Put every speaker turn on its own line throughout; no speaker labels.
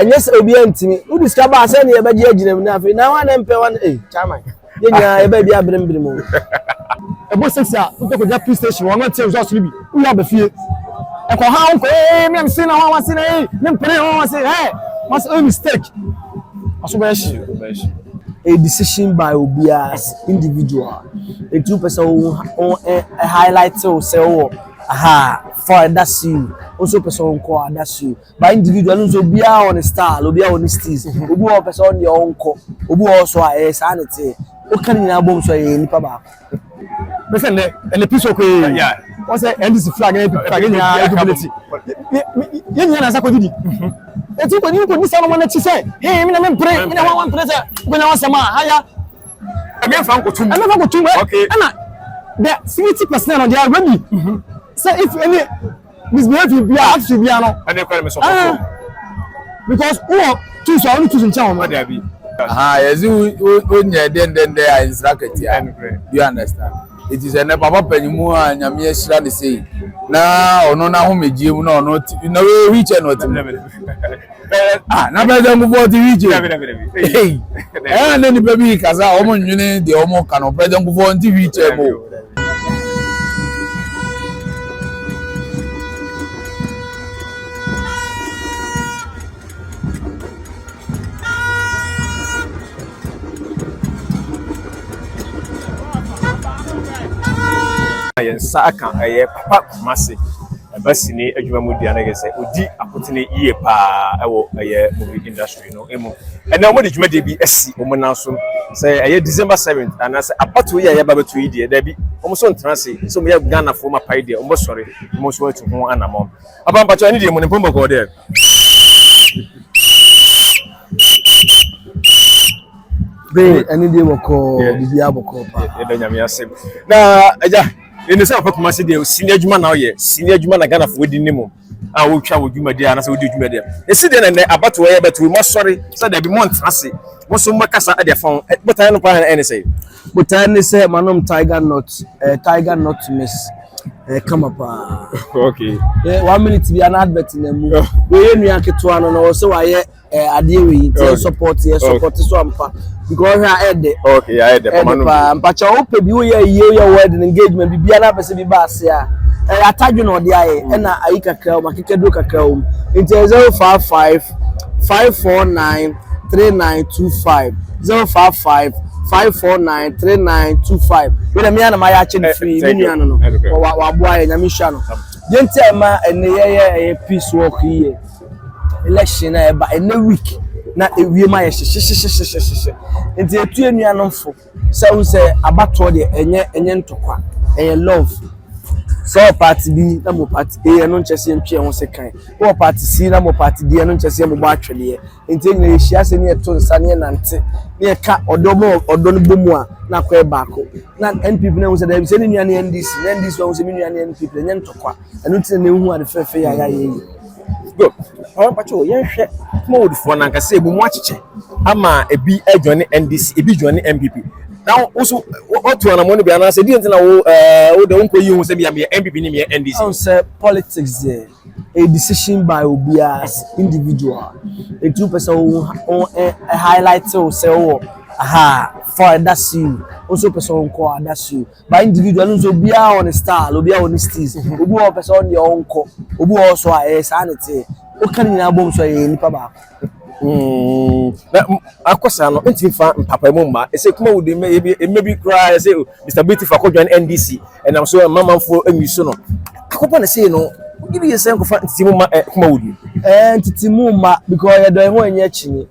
yes obi antimi who discover say na e be je aginam na afi na wa na mpe wan chairman yenya e ba bi abrembrim o
ebo sexia unto ko ja police station won not tell us bi u ya be fie e ko ha unko me am say na wa say na me mpere wa say was a mistake aso ba shi
a decision by obia individual a two person on a highlight so say for that's you also person ko that's you by individual so obia on style obia on steez obi o person on your unko obi also sanity o kan ni abom so e nipa ba
person the piece of yeah what's the NDC flag ability yen na sa ko didi eti ko ni ko ni sa no na chi say me na me pray me na wan pray say ko na wan sama haya
me fa ko tum
okay ana the 70% on they are ready so if any misbehave be actually be no
and they call me so
because who choose only choose in town ma
yes you den there in bracket you understand it is a papa panimu a nyame asira de say na ono na ho megie mu na ono na we reach not na be dem go to reach na ni baby kaza omo nwene de omo ka no president go for reach mo
yensa aka papa Kumasi basini adwuma mu dia na yese odi akotene yie pa ewo movie industry no emu ena mo de dwuma de bi asi mo nanso say December 7th and say apato ye ba beto yi de da bi mo so ntrase so mo ye Ghana for ma pai de mo sori mo so atu ho anamom aba mpacho ani de mo ne pombo ko de
be ani de woko bibia boko pa
e do nyame asem na aja ene say Papa Kumasi de senior adwuma na ye senior adwuma na Ghana for di nimu a wo twa wo dwuma de ana say wo di dwuma de esi de na abato ye beto mo sori say da bi mo ntrase mo so makasa ade fon botan no pa ene say
botan ne say manom tiger not miss come up
okay
1 minute bi an advert na mu we nua keto ano no so wa ye ade we support so ampa because I had
okay I had
mpacha ope bi wo ye word engagement bibia na pese bi ba ase a atadwo no de aye na ayi kakra o makekado kakra o nti 055 549 3925 055 549 3925 we na me na ma ya che free me nua no wa boa ye nyame hwa no yenti ma ene ye peace work here election na eba ene week na ewie ma ye hye enti etu enua no fo say abato de enye ntokwa enye love so party bi na mo party A no nchese ntwe ho se kan wo party C na mo party D no nchese mo ba atwele enti nyina ehia se ne eto nsa ne nante ne ka odo no bomu a na kwa baako na NPP na ho se da bi se ne nua ne NDC ho se me nua ne NPP enye ntokwa eno ntine ne hu ade fefe ya ye
go awan pacho yen hwe kuma odifo na nka se ebu mu acheche ama ebi adwane NDC ebi dwane MPP now also what to na money be na say di ntina wo de wonko yi hu se bia me MPP ni me NDC
on say politics there a decision by obia individual a two person on a highlight so say for that's you also person ko that's you by individual so obia on style obia on steez obi o person on your unko obi also sanity o kan ni abom so e nipa ba
na akosa no enti fa mpapa mu ma ese kuma wudi maybe cry say Mr. Beautiful ko join NDC and am so mama fo amiso no akopa na say no give you say ko fa enti mu ma kuma wudi
enti mu ma because you don ho enye chini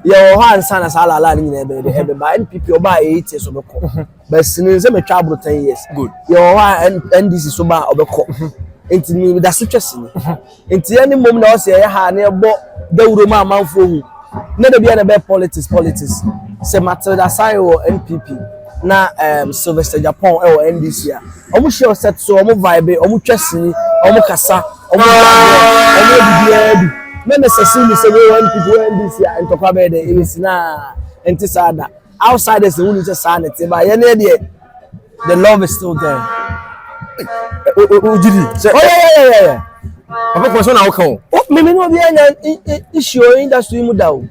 ye ho ansa na sala ala ni na ebe ba NPP oba 8 years obeko but since me twa abro 10 years
good
ye ho NDC so ba obeko enti mi da so twese ni enti ani mom na o se ye ha na ebo dawuro ma amanfo hu na da bia na be politics se Matilda Sayo NPP na Sylvester Japan e NDC a omo share set so omo vibe omo twese ni omo kasa omo bibia bi na necessarily say we NPP NDC a ntokwa be de elisina enti sada outsiders who need to sign it but ye na the love is still there
Ujidi
yeah
Papa Kumasi na waka o.
Oh, me no be an issue industry mu da o.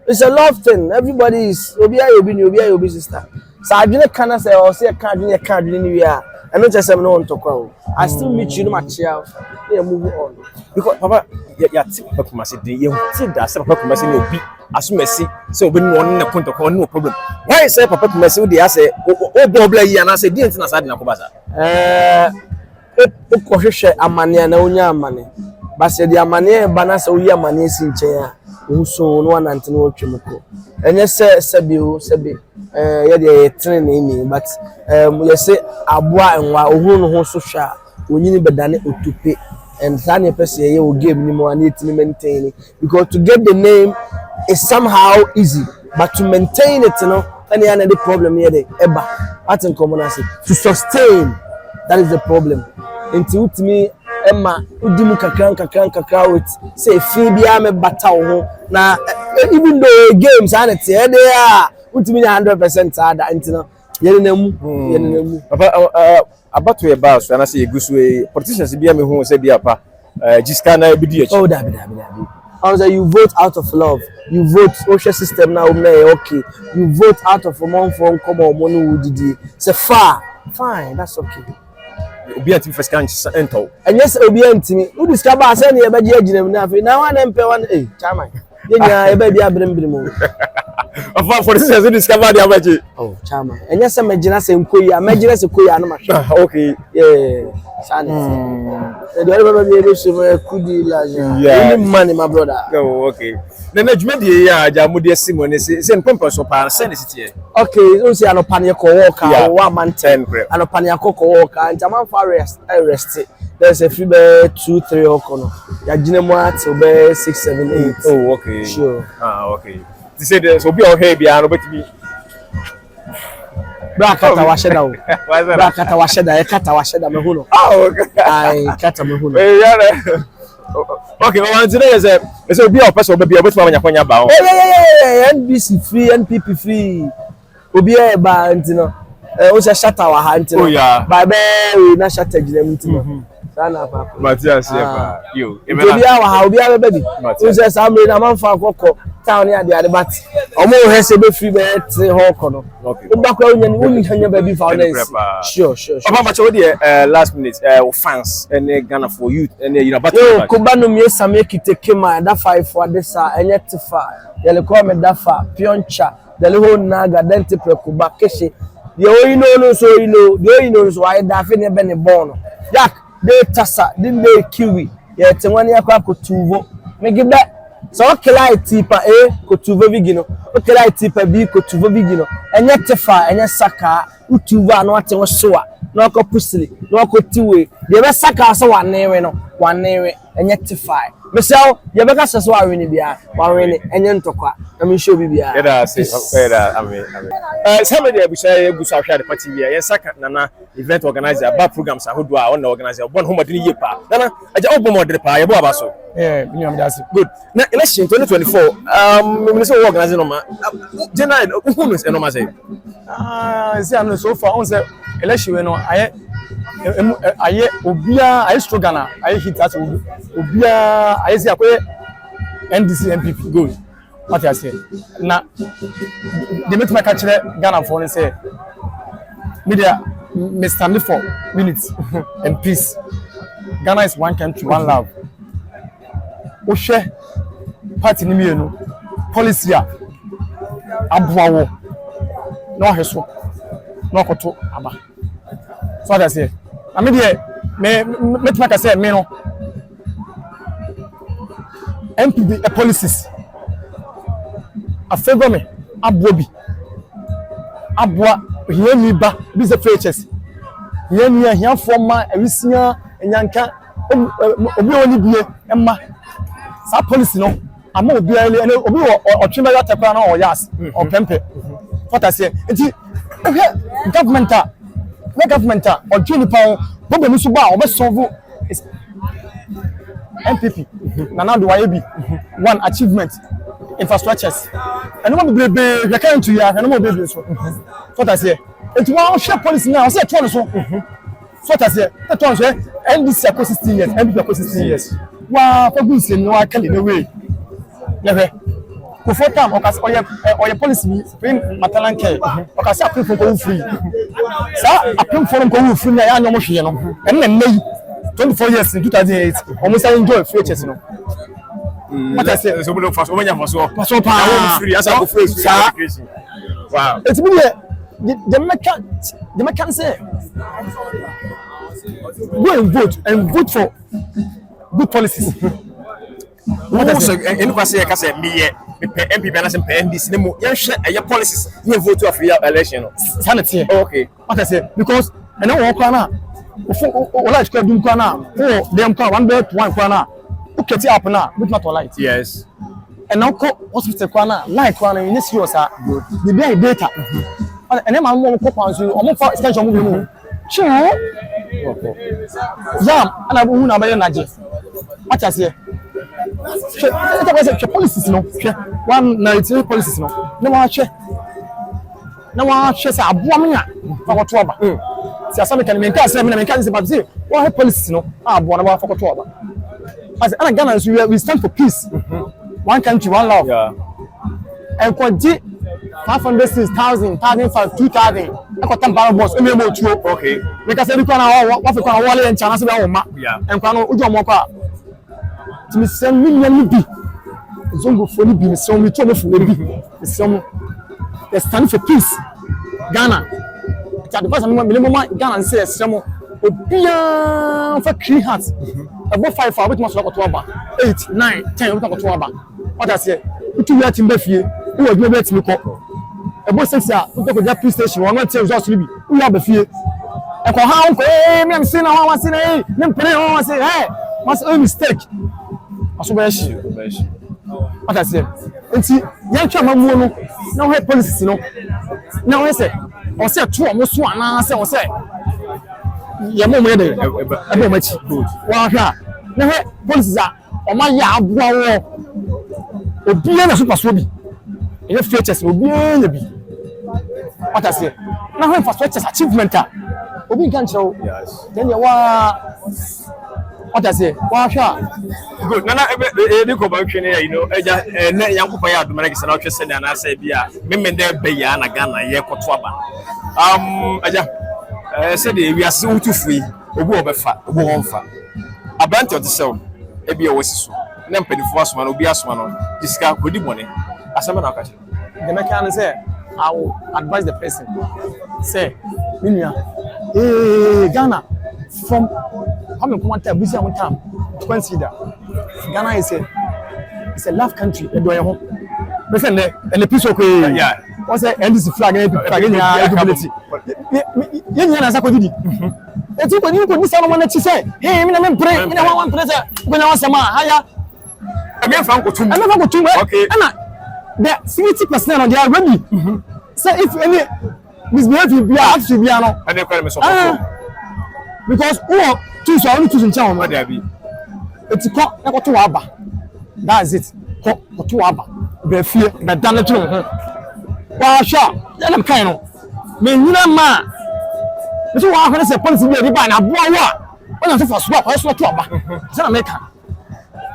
It's a love thing. Everybody is obi obi sister. So I didn't can say or say card ni we are. I know just no on talk o. I still meet you no match out. Yeah, move on.
Because Papa ya tip Papa Kumasi dey you think that Papa Kumasi no obi asumesi say obi no on na kontoko no problem. Why say Papa Kumasi dey say o problem yi na say dey ntina sa dey na ko basa.
O ko hwehwe amane na onya amane. Ba se dey amane ba na say oyi amane si nchen a. Uso no anante no twemko enye se ye dey train ni but you say aboa enwa ohun no ho so hwa onyini bedane otupe and that person ye o game ni mo an it maintain because to get the name is somehow easy but to maintain it no any the problem here dey eba what in common as to sustain that is the problem until me Emma udimu kakran with say free bia me bata ho na even though games and it there utimi 100% ada ntina yene namu
papa about we about so na say egusu politicians bia me hu say bia pa jiska na bidi
oh dabi I say you vote out of love you vote social system now okay you vote out of for come on money didi say fine that's okay
obi antimi first can enter
and yes obi antimi who discover say na e be je aginam na afi na wan empe wan chairman yenya e be bia brembrim
of for this who discover the abaji
oh chairman and yes say magina say nkoyi magina say koyi anu ma
okay
yeah sanity the other baby dey so kudi la yeah any money my brother
oh okay na juma die ya jamudi simone say mpompo so pa send it
okay so say anopa ne ko work wa manten anopa ne akoko work and man for rest there's a free 2-3 okono ya ginemu at be 6-7-8
oh okay
sure
okay they say there so be o here bia no betimi
Brakata washeda o brakata washeda e kata washeda me hu no
okay
ai kata me hu no
okay one today is obi o person obi o betima manya ba o
NBC free NPP free obi e ba ntino o se shata wa ha ntino ba be we na shata gina ntino sana papa
Matias ba yo
obi a wa ha obi a be bi o se samre na manfa akoko town ya de but omo he se be free be tre ho kono
okay
o ba kwa onya ni woni hanya ba bi founders sure
papa macho dey last minute fans and Ghana for youth and you know but
yo kuba no me same kiteke ma da 5 for this enye tifa yele ko me dafa pioncha dele ho naga dente prekuba keshe de oyino no so oyino de oyino so ai da fe ne be ne bon yak de tasa din de kiwi ye tenwani akwa kotuvo megibe so okela tipa kotuvo bigino okela tipa bi kotuvo bigino enye tifa enye saka utuvo anu atenwo soa na okopusiri na okotiwe de be saka so wanewe no wanewe enye tifa mesel ye be ka so awini bia wawini enye ntokwa na me show bibia
era amen some dey busa egusa hwa de party bia ye saka nana event organizer ba programs ahodo a on organizer bon homodin ye pa nana aja obo modere pa ye bo abaso
me am that's
good na election 2024 me say organizer no ma general who no ma say
see am so far on say election we no aye obia aye slogan aye hit at obia aye say akoye NDC MPP go what I say na they make my catch Ghana for say media may stand for minutes and peace. Ghana is one country, one love. O share party ni mienu policy a abuawo no heso no koto aba. So what I say I mean me make say me no MPP policies a favor me abobi aboa hiani ba bi se features hiani ahia forma awisia enyanka obi oni bie emma sa policy no ama obi ale obi otwema ya tekwa na o yas o pempe what I say enti government o twini pa problem so ba o be solve MPP na now do why be one achievement infrastructures and no be we can to ya no be so what I say it one share policy now say try so So that's it. That one say NDC ako 16 years, MPP ako 16 years. Wa for good say no akali no way. Never. Ko for time oya policy bi matalan care. O ka say approve for go free. Sa approve for go free na ya nyomo hwe no. En na nai 24 years in 2008. Almost enjoy free chess no. What I say?
So we look fast. We want fast.
Paso pa.
Free. As I go free. Wow.
It's me the mechanic say go and vote for good policies.
What I say? Any question I can say me MPP and some NDC. Nemo. You share your policies. You vote to a free election.
Sanity.
Okay.
What I say? Because I know what corner. O light club do corner. Oh, them car one bed one corner. Who get it up now? But not light.
Yes.
And now hospital corner, light corner. You see us the big data. And then my mom go on so I'm for extension move. Sure. Yeah, and I won't have energy. What I say? The policies no. 190 policies no. No one check. No one check. Say abuamia. For what trouble? See, I say me can say me can say, but see, what policies no? Abuana for what trouble? I say, and Ghana we stand for peace. One country, one love.
Yeah.
And quantity 500, 6,000, 1,500, 2,000. I got 10 barrel boss.
Okay.
Because every corner, what we call a and China,
yeah.
And Kano Ujomoka. To me, send million be. Zongo for me, be so much of the some. They stand for peace. Ghana. Because I'm minimum Ghana says some for 3 hearts. About 5 hours, much like a 8, 9, 10, what I say. You let him be here. Who are you let me call? About 6 hours, we go to that police station. One tells us to be. We have a fear. And for how I'm saying, I want to say, then pray on say, hey, what's a mistake? I saw what I say. And see, young children, no head police, you know. Now I say, or say 2 almost 1 hour, say, yeah, more ready. I much good. Well, no head police are on my yard. Wow, be a super swabby. In the futures will be what I say. Now, for such achievement, we can show.
Yes.
Then you are what I say. Wow,
good. Nana, you go back here, you know, young Kupaya, the American Senator said, and I said, yeah, women there, Bayana, Ghana, yeah, Kotwaba. I said, we are so too free, a war of fat, a war of fat. A branch of the cell, a be always so. Nempe the first one will be as one. This guy could do money. As a man of
the mechanic say, I will advise the person. Say, Minya, Ghana, from how many come to busy on time to consider. Ghana is a love country. Listen, and the piece of
yeah.
What's that? And this flag and ability. It's when you could someone that you say, hey, I'm pray, one place when I was a man higher.
I mean, I'm
never go to
okay.
The 70% on their ready. So if any misbehave, we are actually piano.
And they call me so.
Because choose only choosing town.
What there be?
It's called to Abba. That's it. Called to Abba. The fear that done it to. Wow, sure. Then I'm kind of. Man. So I want to say policy be by na boa. When I say for swap, I swap to Abba. Say America.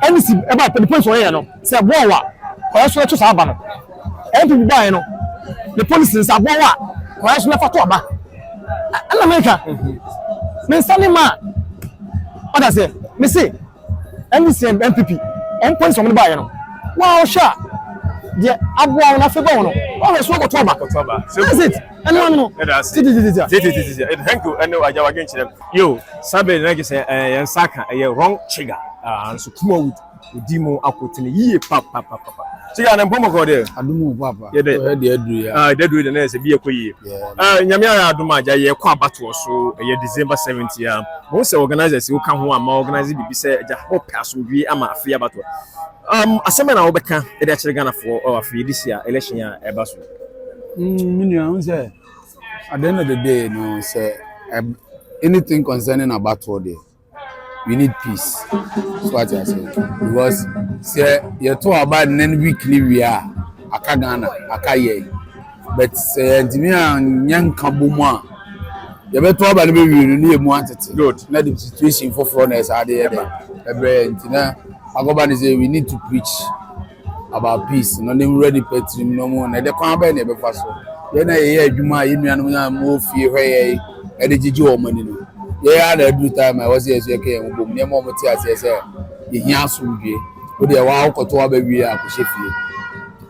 Anything about the point where you know. Say boa. I swap to Abba. Every buy you know. The policy is boa. I swap to Abba. And America. Men standing man. What I say? Me say. NDC MPP. On points from the buy you know. Wow, sure. The Abwa na febo no. Oh, so go to Abba. That's it. And no.
Thank you. And no ajawa again them. Yo, sabe na say yansaka wrong chiga. So kuma wood dimo akotene yie papa. Chiga na mpomo ko there.
Adumu papa.
Ye de
adu ya.
De adu de na say bi ekoyie. Nyame aduma aja ye kwa bato so December 70 ya. Mo say organizers wo kan ho ama organize bibi say aja hope asomdwe ama afia bato. Asema na obeka e dey actually Ghana for afia this year election ya eba so.
You say at the end of the day, no, say anything concerning about what day, we need peace. That's what I say. Because say you talk about then weekly we are Akagana, Akaye, but say Dimia Yan Kabuma, You better talk about the you wanted.
Good.
Not the situation for foreigners are there. Akabenezer, we need to preach about peace. No name ready petri no more. Na the kwamba na be faso. Ye na ye adwuma ye nuanu na mo fie hwe e de gigi o mani no. Ye ya na do time I was here so ye kan mo ne mo ti ase se ye hia asomdwe. O de wa akoto abawie akose fie.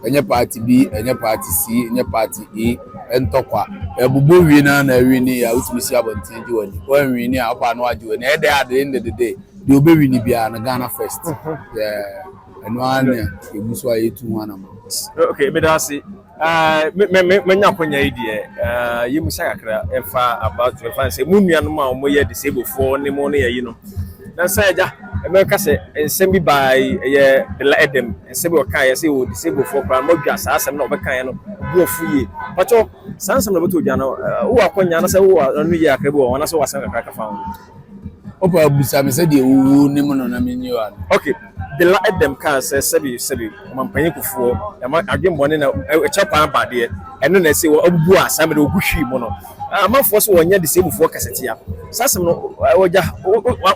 Enye party B, enye party C, enye party E, entokwa. Ebubo wi na wi ni ya utimi si abontin ji wani. O wi ni apa no aji wani. E dey at the end of the day, the obe wi ni bia na Ghana first. Yeah. And one ebuso aye tu wana mo.
Okay, me da see. Me nya konya idie. Ye musa kakra emfa about to fan say munua no ma mo ye disable for ne mo ne ye no. Na say ja America say ensem bi by ye the edem ensem bi okan ye say o disable for plan mo dwa sa asem na obekan ye no bu ofuye pacho sansem na beto dwa no wo akonya na say wo anu ye akra bi wo na say wasan kakra ka fa ho
opa busa me say de wo ne mo no na me nyi wa.
Okay, the edem kan say sebi mampanyi kufuo ya adwembo ne na echepa ba de eno na say wo abubu asam na oguhwi mo no amafo so wonya disable for kaseti ya sasem no woja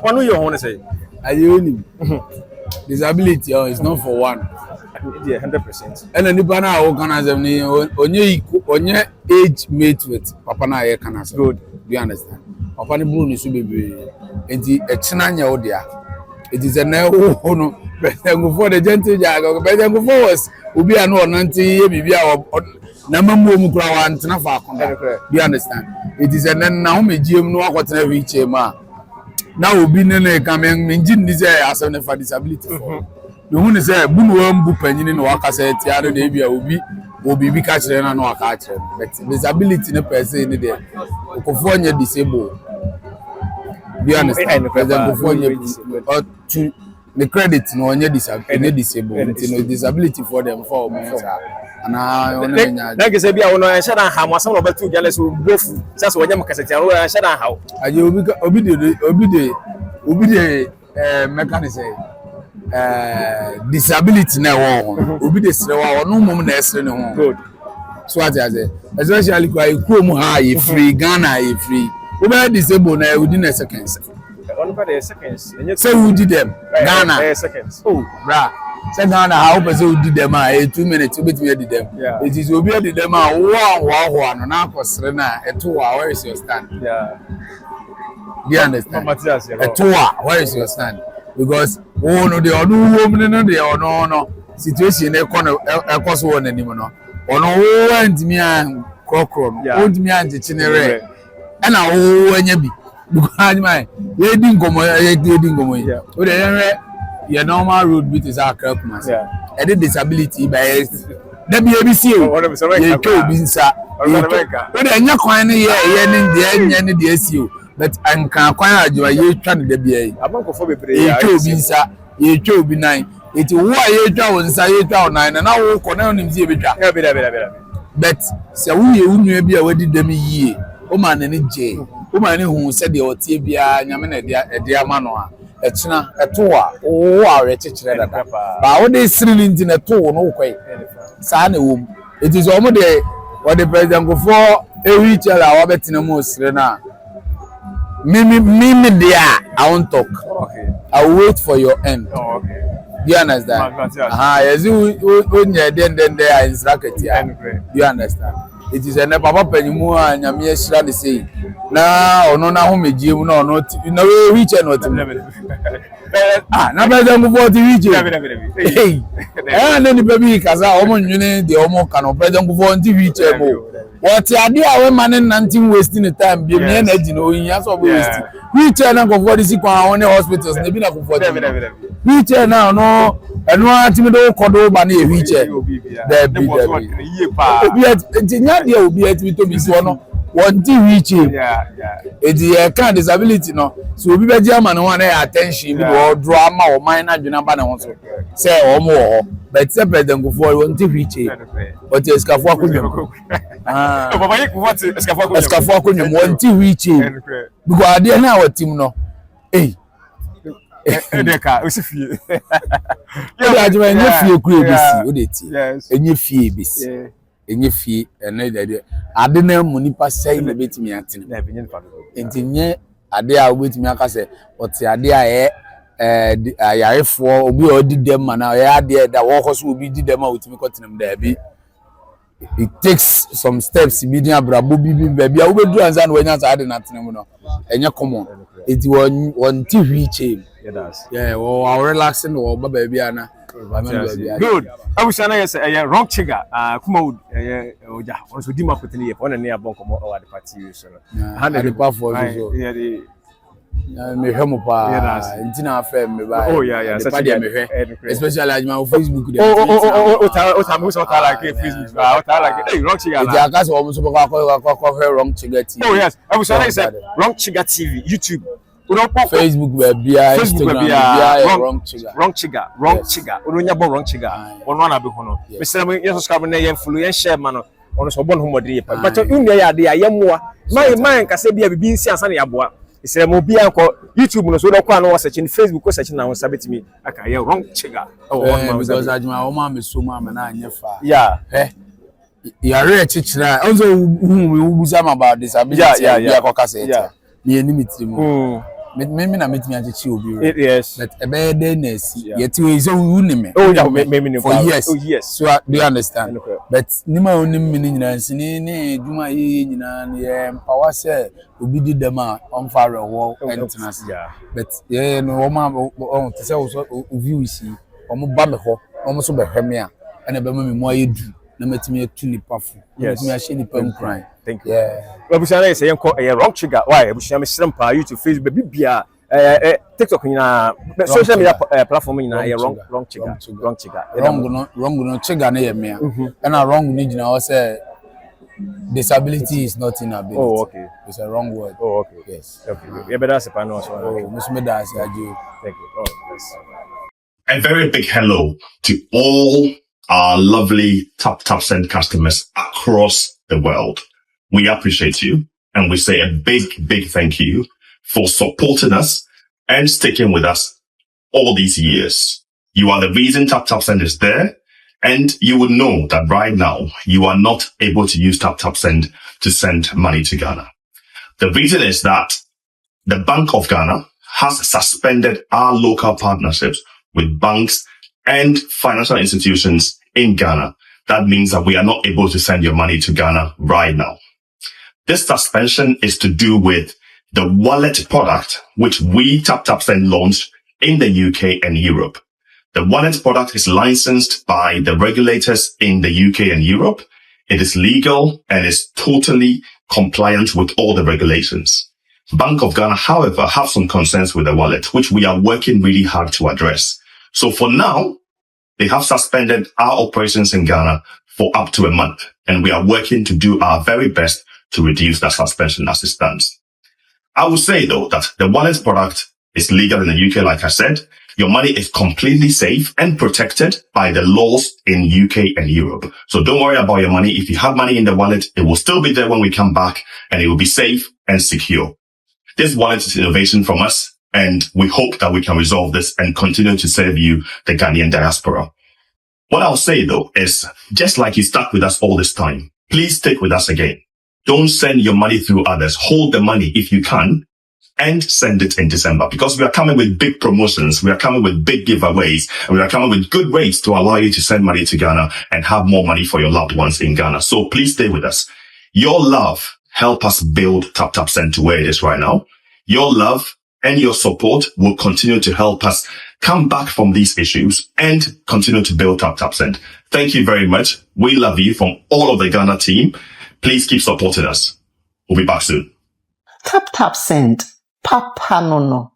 wanu ye ho ne say
Ayoni. Disability is not for one.
Yeah, 100%.
And nipa na o kana them ni onye age mate with papa na ye kana so.
Good.
Do you understand? Papa ni buru ni so bebe. Enti echina nya o dia. It is a na ho no. Betengu for the gentle jago. Betengu for was obi anu onanti ye bibia na mamu mu kura wa ntena fa akon. Do you understand? It is a na ho megiem no akotena wheelchair ma. Now obi nene kamen engine ni say asem for disability for. You hu ni say bunu ambu panyini no waka say tiare na bia obi bi ka kire na no waka kire. But disability ne per se ni there. Okofo nya disabled. Do you understand? Okofo nya or to the credit no nya disabled. No disability for them for ana ona nya.
Na gese bia wono en shada ha mo asem no betu jale so bofu sase wonya makaseti aro en shada ha.
Aje obi de mechanism disability na wo obi de sere wa ono mum na esere ne ho.
Good.
So what I say especially kwa ikuom ha ye free Ghana ye free obi disable na within a seconds.
One for the seconds.
Say who did them Ghana
seconds.
Oh bra say Ghana how person who did them 2 minutes obi to did them.
Yeah.
It is obi did them wow no na akosere na eto where is your stand?
Yeah.
Do you understand? Where is your stand? Because oh no, the no situation so one anymore no. Ono want me an crocron, want me an chinere. And I anya bi. Because my ye dingomo. O de your normal road bit is our Kumasi. Yeah. And the disability by the BBC. You go binsa. O de anya kwan ye ni de SEO. But I'm can kwanya adwa ye twa ne da bia yi
abankofo bebre
ya ye twa nsa ye twa obi nan eti wo a ye twa wonsa ye twa onan na wo ko na onim sie betwa
ya bela
but se wo ye unua bia wadi dam yie o ma ne je o ma ne hu se de otie bia nyame na de ama no a echina eto a wo a we chekere dada ba wo de sirili nti na to wo no kwai sa na wo it is omo de what the president go for every child a wa betina mo sire na me there I won't talk.
Okay.
I'll wait for your end.
Oh, okay.
Do you understand? Yes, you then there is racket here. Do you understand? It is a papa penny and Yamia Shra the say. Now, no, now, me, Jim, no, not in a way, reach and not. Now, better move on to reach. Hey, and then the baby, because I almost the almost can present move on to reach. What the idea when man and nothing wasting the time, be energy, no, in years of wasting. We turn and go for the sick on the hospitals, maybe not for them. We turn now, no, and one to do Kodo Bani, we check. There be will be at one reaching. It's a disability, no. So we be German one attention or drama or minor, you know, also say or more, but separate them before one to reach it. But it's Kafuaku. Escafuaku, one to reach it. Because I didn't know what team no. Hey.
Edeka osifie.
Ya adwuma enye fie kure besi o de ti. Enye fie besi.
Yeah.
Enye fie ene de ade na mu nipa sai na betimi atene.
Na benye nipa.
nti nye ade a wobetumi aka se ote ade a ayarefo obi odi dem na ade da wo koso obi di dem a wotumi kotenam da bi. It takes some steps bi din abrabo bi bia wo bedu anza na wanya sa ade na tenam no enye common it won ti hwi chain yeah or relaxing or baba bia na
good I wish I say wrong trigger kuma oja onso di makotene ye ona ne abon komo o ade party so
no the part for so
yeah the
me hwemo pa ntina afa me ba
oh yeah
such a me especially as my Facebook
ta like Facebook ta like wrong trigger
na aka so mo so ko wrong trigger TV
oh yes I wish I say wrong trigger TV YouTube
Facebook bia Instagram bia
wrong trigger ononya bon wrong trigger ono na be ho no me say me subscribe na ye follow ye share ma no ono so bon ho modere pa but you know ya de ayemoa man ka se bia bibi nsi ansa na yaboa isere mo bia ko YouTube no so do kwa no search in Facebook ko search na won sabetimi aka ye wrong trigger
because ajuma o ma me so ma na anye fa
yeah
you are rich chichira also who buza about disability
yeah
ko say me enimity mu me na metimi achichi obi
yes
but ebe deness yet we so unime
oh yeah me
for yes
oh yes
so do you understand but nima onim me nyina nsini ne djuma ye nyina ne power say obi di dem a on fare wo entrance but yeah no wo ma on to say wo view si o mo ba me ho o mo so be hweme a na be ma me mo ayedu na metimi atu nipa fu metimi a she nipa nkran
thank you abushana say yenko wrong trigger why abushana me shrimpa YouTube Facebook bibia TikTok nyina social media platform nyina wrong trigger
wrong no trigger na ye me and wrong ni gina o say disability is not inability.
Oh, okay.
It's a wrong word.
Oh, okay.
Yes.
Okay. You better say no so.
Oh, Musme da say ajo.
Thank you. Oh, yes.
A very big hello to all our lovely Taptap Send customers across the world. We appreciate you and we say a big thank you for supporting us and sticking with us all these years. You are the reason Taptap Send is there, and you will know that right now you are not able to use Taptap Send to send money to Ghana. The reason is that the Bank of Ghana has suspended our local partnerships with banks and financial institutions in Ghana. That means that we are not able to send your money to Ghana right now. This suspension is to do with the wallet product, which we Taptap Send launched in the UK and Europe. The wallet product is licensed by the regulators in the UK and Europe. It is legal and is totally compliant with all the regulations. Bank of Ghana, however, have some concerns with the wallet, which we are working really hard to address. So for now, they have suspended our operations in Ghana for up to a month, and we are working to do our very best to reduce that suspension as it stands. I will say, though, that the wallet product is legal in the UK, like I said. Your money is completely safe and protected by the laws in UK and Europe. So don't worry about your money. If you have money in the wallet, it will still be there when we come back, and it will be safe and secure. This wallet is innovation from us, and we hope that we can resolve this and continue to serve you, the Ghanaian diaspora. What I'll say, though, is just like you stuck with us all this time, please stick with us again. Don't send your money through others. Hold the money if you can, and send it in December, because we are coming with big promotions. We are coming with big giveaways, and we are coming with good rates to allow you to send money to Ghana and have more money for your loved ones in Ghana. So please stay with us. Your love help us build Taptap Send to where it is right now. Your love and your support will continue to help us come back from these issues and continue to build Taptap Send. Thank you very much. We love you from all of the Ghana team. Please keep supporting us. We'll be back soon.
Taptap Send. Papa no no.